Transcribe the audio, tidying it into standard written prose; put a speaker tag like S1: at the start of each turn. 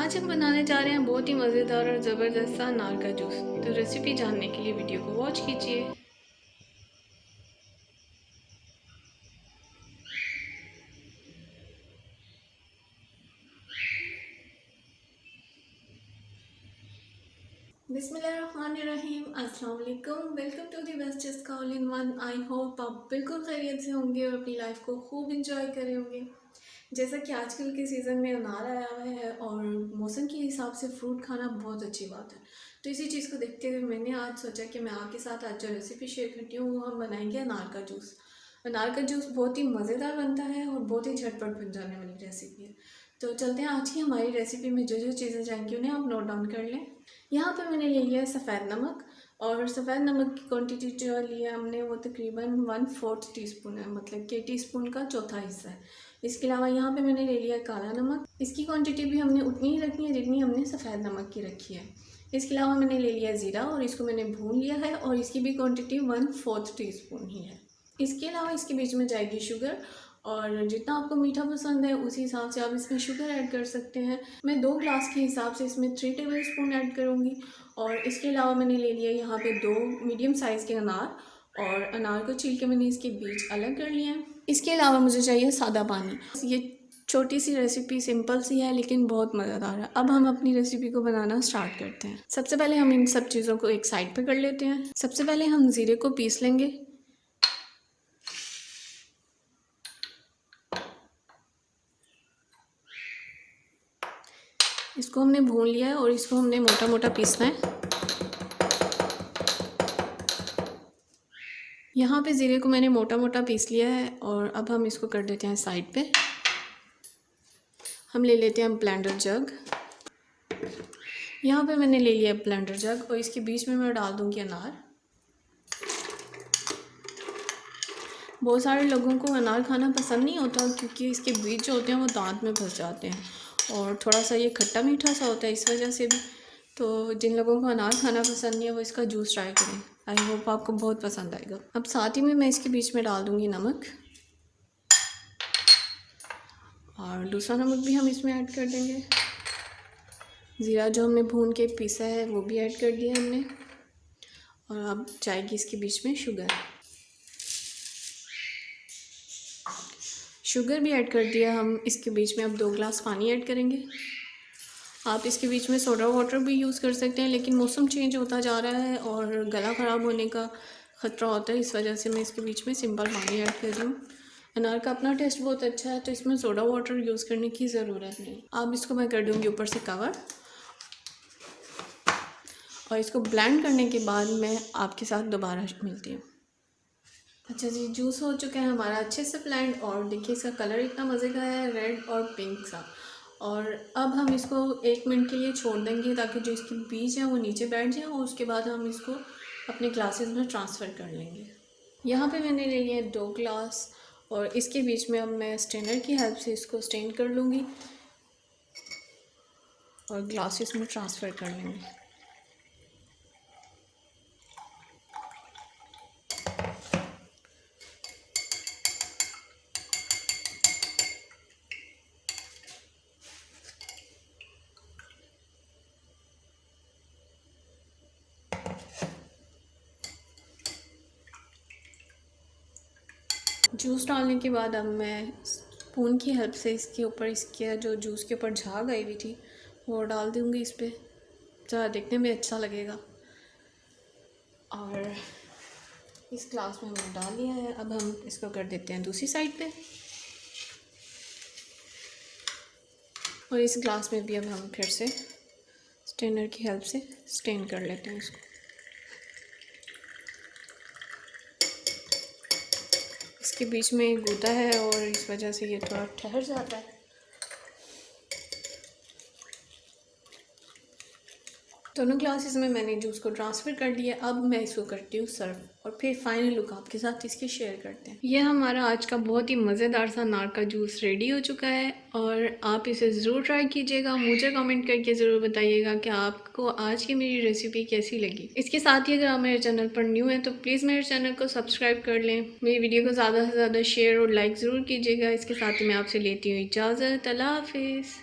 S1: आज हम बनाने जा रहे हैं बहुत ही मज़ेदार और ज़बरदस्त सा अनार का जूस। तो रेसिपी जानने के लिए वीडियो को वॉच कीजिए। बिस्मिल्लाहिर्रहमानिर्रहीम, अस्सलाम वालेकुम। Welcome to the bestest all in one. I hope आप बिल्कुल खैरियत से होंगे और अपनी लाइफ को खूब इंजॉय करे होंगे। जैसा कि आजकल के सीज़न में अनार आया हुआ है और मौसम के हिसाब से फ्रूट खाना बहुत अच्छी बात है। तो इसी चीज़ को देखते हुए मैंने आज सोचा कि मैं आपके साथ आज जो रेसिपी शेयर करती हूँ वो हम बनाएंगे अनार का जूस। अनार का जूस बहुत ही मज़ेदार बनता है और बहुत ही झटपट बन जाने वाली रेसिपी है। तो चलते हैं आज की हमारी रेसिपी में जो जो चीज़ें जाएंगी उन्हें आप नोट डाउन कर लें। यहाँ पर मैंने ले लिया है सफ़ेद नमक, और सफ़ेद नमक की क्वांटिटी जो लिया हमने वो तकरीबन 1/4 टीस्पून है, मतलब कि टीस्पून का चौथा हिस्सा है। इसके अलावा यहाँ पे मैंने ले लिया काला नमक। इसकी क्वांटिटी भी हमने उतनी ही रखनी है जितनी हमने सफ़ेद नमक की रखी है। इसके अलावा मैंने ले लिया ज़ीरा और इसको मैंने भून लिया है और इसकी भी क्वांटिटी 1/4 टीस्पून ही है। इसके अलावा इसके बीच में जाएगी शुगर, और जितना आपको मीठा पसंद है उसी हिसाब से आप इसमें शुगर ऐड कर सकते हैं। मैं 2 ग्लास के हिसाब से इसमें 3 टेबल स्पून ऐड करूँगी। और इसके अलावा मैंने ले लिया यहाँ पे 2 मीडियम साइज़ के अनार, और अनार को छील के मैंने इसके बीज अलग कर लिए हैं। इसके अलावा मुझे चाहिए सादा पानी। ये छोटी सी रेसिपी सिंपल सी है लेकिन बहुत मज़ेदार है। अब हम अपनी रेसिपी को बनाना स्टार्ट करते हैं। सबसे पहले हम इन सब चीज़ों को एक साइड पे कर लेते हैं। सबसे पहले हम ज़ीरे को पीस लेंगे। इसको हमने भून लिया है और इसको हमने मोटा मोटा पीसना है। यहाँ पे ज़ीरे को मैंने मोटा मोटा पीस लिया है और अब हम इसको कर देते हैं साइड पे। हम ले लेते हैं ब्लेंडर जग। यहाँ पे मैंने ले लिया ब्लेंडर जग और इसके बीच में मैं डाल दूँगी अनार। बहुत सारे लोगों को अनार खाना पसंद नहीं होता क्योंकि इसके बीज जो होते हैं वो दांत में घुस जाते हैं और थोड़ा सा ये खट्टा मीठा सा होता है, इस वजह से भी। तो जिन लोगों को अनार खाना पसंद नहीं है वो इसका जूस ट्राई करें। आई होप आपको बहुत पसंद आएगा। अब साथ ही में मैं इसके बीच में डाल दूँगी नमक, और दूसरा नमक भी हम इसमें ऐड कर देंगे। ज़ीरा जो हमने भून के पीसा है वो भी ऐड कर दिया हमने। और अब जाएगी इसके बीच में शुगर भी ऐड कर दिया हम। इसके बीच में अब 2 ग्लास पानी ऐड करेंगे। आप इसके बीच में सोडा वाटर भी यूज़ कर सकते हैं, लेकिन मौसम चेंज होता जा रहा है और गला ख़राब होने का ख़तरा होता है, इस वजह से मैं इसके बीच में सिंपल पानी ऐड कर रही हूँ। अनार का अपना टेस्ट बहुत अच्छा है तो इसमें सोडा वाटर यूज़ करने की ज़रूरत नहीं। अब इसको मैं कर दूँगी ऊपर से कवर, और इसको ब्लेंड करने के बाद मैं आपके साथ दोबारा मिलती हूँ। अच्छा जी, जूस हो चुका है हमारा अच्छे से ब्लेंड, और देखिए इसका कलर इतना मज़े का है, रेड और पिंक सा। और अब हम इसको 1 मिनट के लिए छोड़ देंगे ताकि जो इसके बीज हैं वो नीचे बैठ जाएँ, और उसके बाद हम इसको अपने ग्लासेस में ट्रांसफ़र कर लेंगे। यहाँ पे मैंने ले लिया 2 ग्लास, और इसके बीच में अब मैं स्ट्रेनर की हेल्प से इसको स्ट्रेन कर लूँगी और ग्लासेस में ट्रांसफ़र कर लेंगे। जूस डालने के बाद अब मैं स्पून की हेल्प से इसके ऊपर, इसके जो जूस के ऊपर झाग आई हुई थी वो डाल दूँगी इस पर, ज़रा देखने में अच्छा लगेगा। और इस ग्लास में हमने डाल लिया है। अब हम इसको कर देते हैं दूसरी साइड पे, और इस ग्लास में भी अब हम फिर से स्ट्रेनर की हेल्प से स्ट्रेन कर लेते हैं इसको। इसके बीच में गूदा है और इस वजह से ये थोड़ा ठहर जाता है। दोनों ग्लासेस में मैंने जूस को ट्रांसफ़र कर दिया। अब मैं इसको करती हूँ सर्व, और फिर फाइनल लुक आपके साथ इसके शेयर करते हैं। यह हमारा आज का बहुत ही मज़ेदार सा अनार का जूस रेडी हो चुका है, और आप इसे ज़रूर ट्राई कीजिएगा। मुझे कमेंट करके ज़रूर बताइएगा कि आपको आज की मेरी रेसिपी कैसी लगी। इसके साथ ही अगर आप मेरे चैनल पर न्यू हैं तो प्लीज़ मेरे चैनल को सब्सक्राइब कर लें। मेरी वीडियो को ज़्यादा से ज़्यादा शेयर और लाइक ज़रूर कीजिएगा। इसके साथ ही मैं आपसे लेती हूँ इजाज़त। अल्लाह हाफिज़।